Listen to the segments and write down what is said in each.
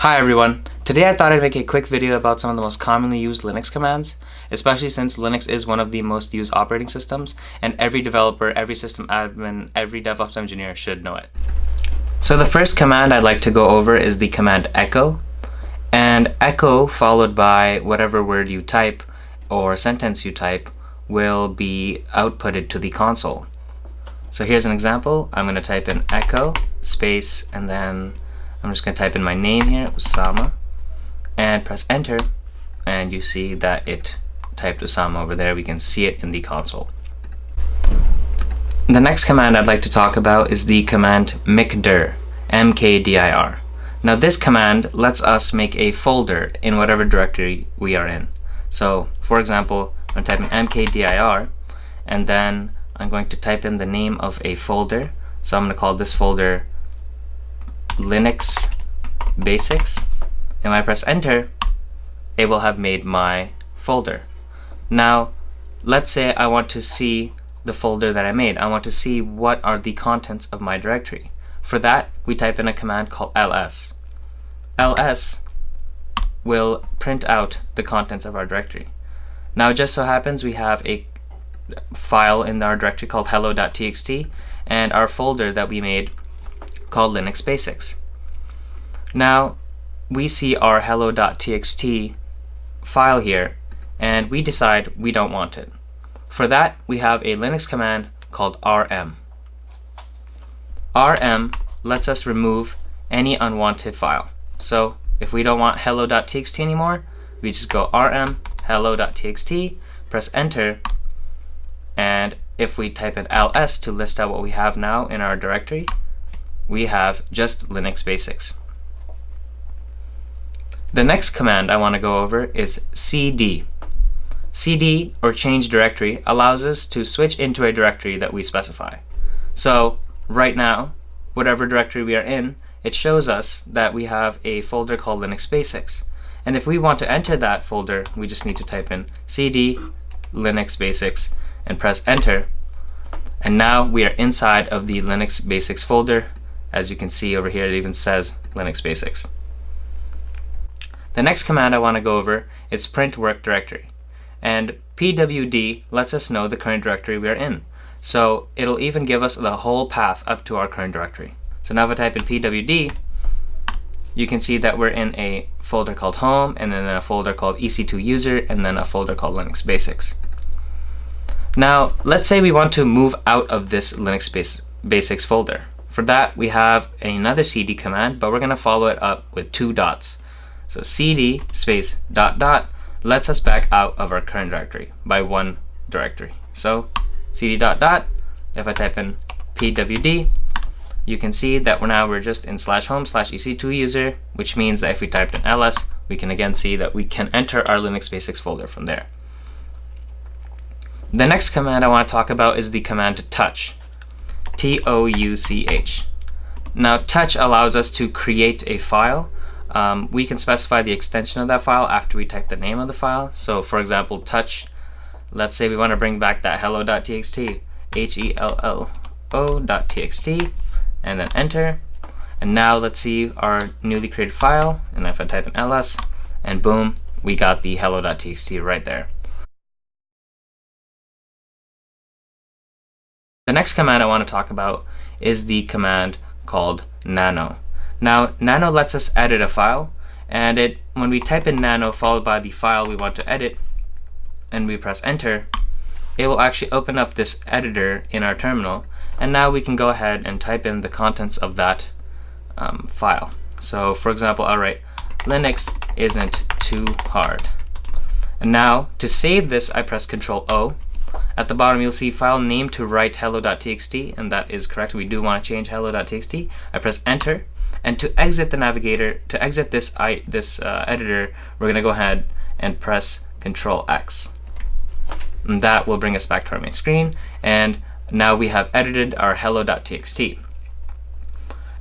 Hi everyone! Today I thought I'd make a quick video about some of the most commonly used Linux commands, especially since Linux is one of the most used operating systems, and every developer, every system admin, every DevOps engineer should know it. So the first command I'd like to go over is the command echo, and echo followed by whatever word you type or sentence you type will be outputted to the console. So here's an example. I'm going to type in echo space and then I'm just going to type in my name here, Usama, and press enter, and you see that it typed Usama over there. We can see it in the console. The next command I'd like to talk about is the command MKDIR, MKDIR. Now this command lets us make a folder in whatever directory we are in. So for example, I'm typing MKDIR and then I'm going to type in the name of a folder. So I'm going to call this folder Linux Basics, and when I press enter, it will have made my folder. Now let's say I want to see the folder that I made. I want to see what are the contents of my directory. For that, we type in a command called ls. ls will print out the contents of our directory. Now it just so happens we have a file in our directory called hello.txt and our folder that we made called Linux Basics. Now we see our hello.txt file here and we decide we don't want it. For that, we have a Linux command called rm. rm lets us remove any unwanted file. So if we don't want hello.txt anymore, we just go rm hello.txt, press enter, and if we type in ls to list out what we have now in our directory, we have just Linux Basics. The next command I want to go over is cd. cd, or change directory, allows us to switch into a directory that we specify. So right now, whatever directory we are in, it shows us that we have a folder called Linux Basics. And if we want to enter that folder, we just need to type in cd Linux Basics and press enter. And now we are inside of the Linux Basics folder. As you can see over here, it even says Linux Basics. The next command I want to go over is print work directory. And pwd lets us know the current directory we are in. So it'll even give us the whole path up to our current directory. So now if I type in pwd, you can see that we're in a folder called home, and then a folder called ec2 user, and then a folder called Linux Basics. Now let's say we want to move out of this Linux Basics folder. For that, we have another cd command, but we're going to follow it up with two dots. So cd space ... lets us back out of our current directory by one directory. So cd ... if I type in pwd, you can see that we're just in /home/ec2 user, which means that if we typed in ls, we can again see that we can enter our Linux Basics folder from there. The next command I want to talk about is the command touch. touch. Now touch allows us to create a file. We can specify the extension of that file after we type the name of the file. So for example, touch, let's say we want to bring back that hello.txt, hello.txt, and then enter. And now let's see our newly created file, and if I type in ls, and boom, we got the hello.txt right there. The next command I want to talk about is the command called NANO. Now NANO lets us edit a file, and when we type in NANO followed by the file we want to edit and we press enter, it will actually open up this editor in our terminal, and now we can go ahead and type in the contents of that file. So for example, I'll write Linux isn't too hard. And now to save this, I press CTRL-O. At the bottom you'll see file name to write hello.txt, and that is correct. We do want to change hello.txt. I press enter, and to exit the navigator, to exit this editor, we're going to go ahead and press CTRL-X. And that will bring us back to our main screen, and now we have edited our hello.txt.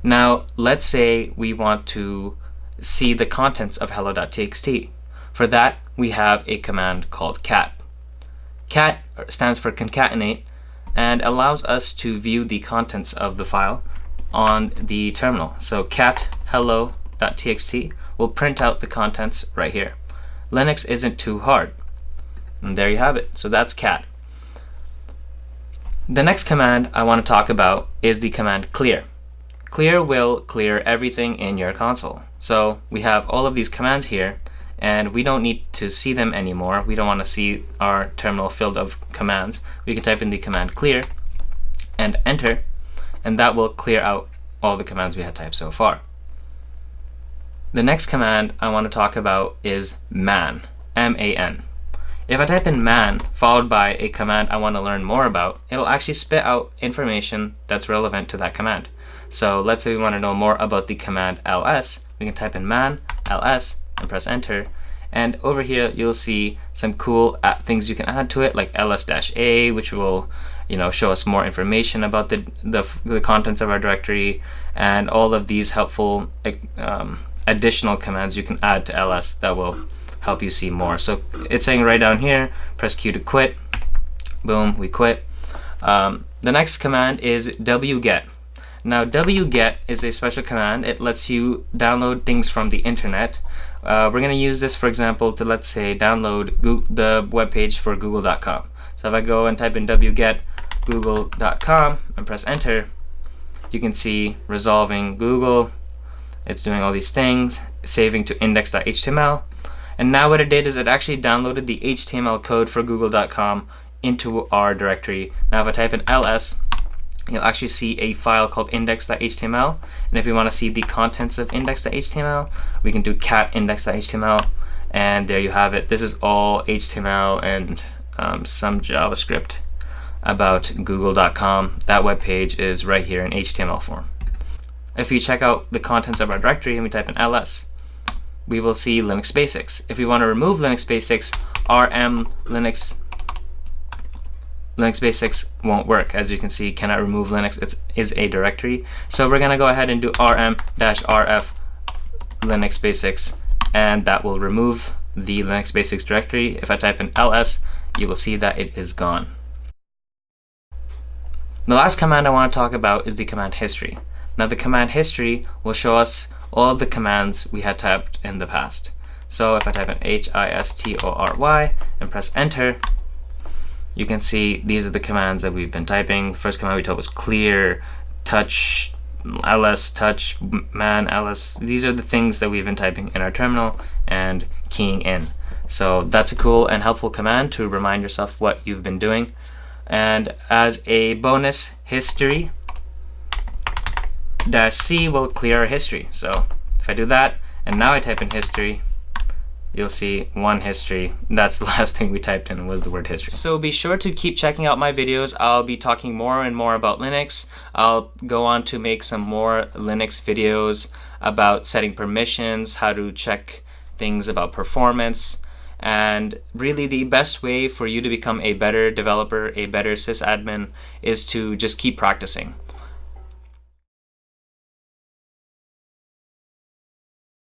Now let's say we want to see the contents of hello.txt. For that, we have a command called cat. Cat stands for concatenate and allows us to view the contents of the file on the terminal. So cat hello cat.txt will print out the contents right here. Linux isn't too hard. And there you have it. So that's cat. The next command I want to talk about is the command clear. Clear will clear everything in your console. So we have all of these commands here, and we don't need to see them anymore. We don't want to see our terminal filled of commands. We can type in the command clear and enter, and that will clear out all the commands we had typed so far. The next command I want to talk about is man, M-A-N. If I type in man followed by a command I want to learn more about, it'll actually spit out information that's relevant to that command. So let's say we want to know more about the command ls, we can type in man, ls, and press enter. And over here you'll see some cool things you can add to it, like ls-a, which will show us more information about the contents of our directory, and all of these helpful additional commands you can add to ls that will help you see more. So it's saying right down here, press Q to quit. Boom, we quit. The next command is WGET. Now WGET is a special command. It lets you download things from the internet. We're going to use this, for example, to, let's say, download the web page for google.com. So if I go and type in wget google.com and press enter, you can see resolving Google. It's doing all these things, saving to index.html. And now what it did is it actually downloaded the HTML code for google.com into our directory. Now if I type in ls, you'll actually see a file called index.html. And if we want to see the contents of index.html, we can do cat index.html, and there you have it. This is all HTML and some JavaScript about google.com. That web page is right here in HTML form. If we check out the contents of our directory and we type in ls, we will see Linux Basics. If we want to remove Linux Basics, rm Linux Basics won't work. As you can see, cannot remove Linux. It is a directory. So we're going to go ahead and do rm-rf Linux Basics, and that will remove the Linux Basics directory. If I type in ls, you will see that it is gone. The last command I want to talk about is the command history. Now the command history will show us all of the commands we had typed in the past. So if I type in history and press enter, you can see these are the commands that we've been typing. The first command we typed was clear, touch, ls, touch, man, ls. These are the things that we've been typing in our terminal and keying in. So that's a cool and helpful command to remind yourself what you've been doing. And as a bonus, history -c will clear our history. So if I do that, and now I type in history, you'll see one history. That's the last thing we typed in, was the word history. So be sure to keep checking out my videos. I'll be talking more and more about Linux. I'll go on to make some more Linux videos about setting permissions, how to check things about performance, and really the best way for you to become a better developer, a better sysadmin, is to just keep practicing.